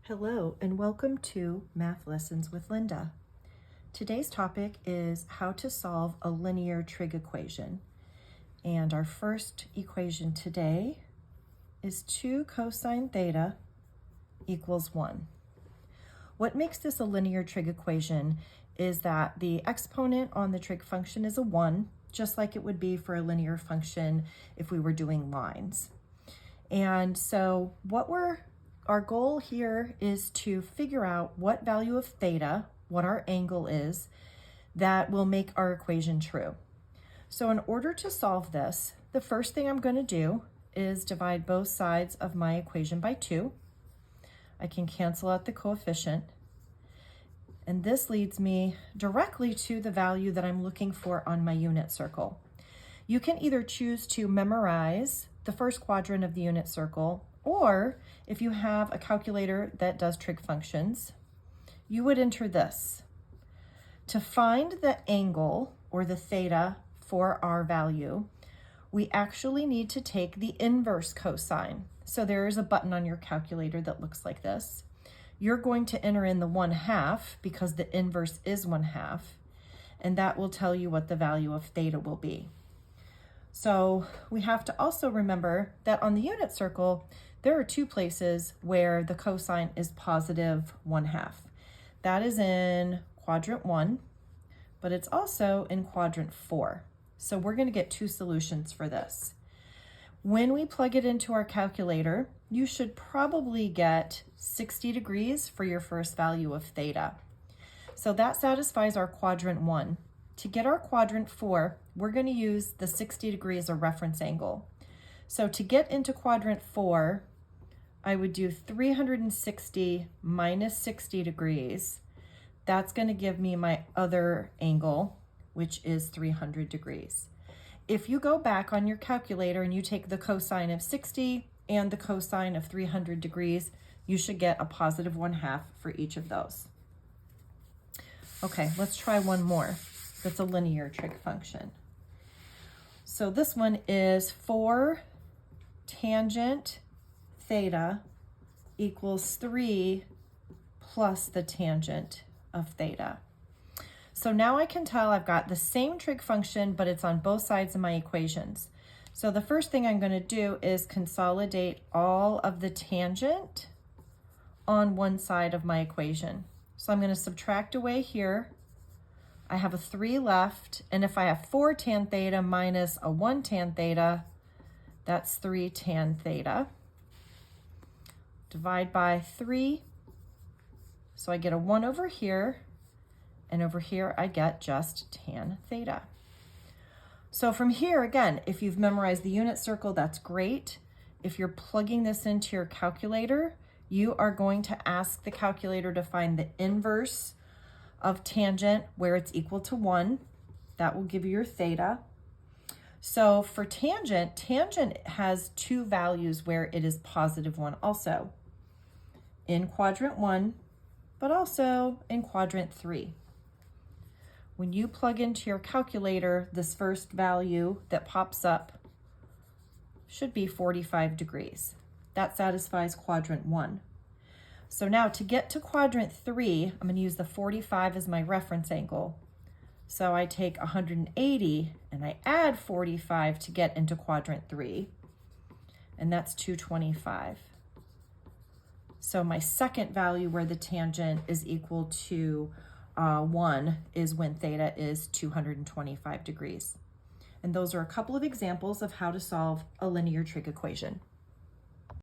Hello and welcome to Math Lessons with Linda. Today's topic is how to solve a linear trig equation. And our first equation today is 2 cosine theta equals 1. What makes this a linear trig equation is that the exponent on the trig function is a 1, just like it would be for a linear function if we were doing lines. And so our goal here is to figure out what value of theta, what our angle is, that will make our equation true. So in order to solve this, the first thing I'm going to do is divide both sides of my equation by 2. I can cancel out the coefficient. And this leads me directly to the value that I'm looking for on my unit circle. You can either choose to memorize the first quadrant of the unit circle, or if you have a calculator that does trig functions, you would enter this. To find the angle or the theta for our value, we actually need to take the inverse cosine. So there is a button on your calculator that looks like this. You're going to enter in the 1/2 because the inverse is 1/2, and that will tell you what the value of theta will be. So we have to also remember that on the unit circle, there are 2 places where the cosine is positive 1/2. That is in quadrant 1, but it's also in quadrant 4. So we're going to get 2 solutions for this. When we plug it into our calculator, you should probably get 60 degrees for your first value of theta. So that satisfies our quadrant 1. To get our quadrant 4, we're going to use the 60 degrees as a reference angle. So to get into quadrant 4, I would do 360 minus 60 degrees. That's going to give me my other angle, which is 300 degrees. If you go back on your calculator and you take the cosine of 60 and the cosine of 300 degrees, you should get a positive 1/2 for each of those. Okay, let's try one more. That's a linear trig function. So this one is 4 tangent theta equals 3 plus the tangent of theta. So now I can tell I've got the same trig function, but it's on both sides of my equations. So the first thing I'm going to do is consolidate all of the tangent on one side of my equation. So I'm going to subtract away here. I have a 3 left, and if I have 4 tan theta minus a 1 tan theta, that's 3 tan theta. Divide by 3, so I get a 1 over here, and over here I get just tan theta. So from here, again, if you've memorized the unit circle, that's great. If you're plugging this into your calculator, you are going to ask the calculator to find the inverse of tangent where it's equal to 1. That will give you your theta. So for tangent has 2 values where it is positive 1 also. In quadrant 1, but also in quadrant 3. When you plug into your calculator, this first value that pops up should be 45 degrees. That satisfies quadrant 1. So now to get to quadrant 3, I'm going to use the 45 as my reference angle. So I take 180 and I add 45 to get into quadrant 3, and that's 225. So my second value where the tangent is equal to 1 is when theta is 225 degrees. And those are a couple of examples of how to solve a linear trig equation.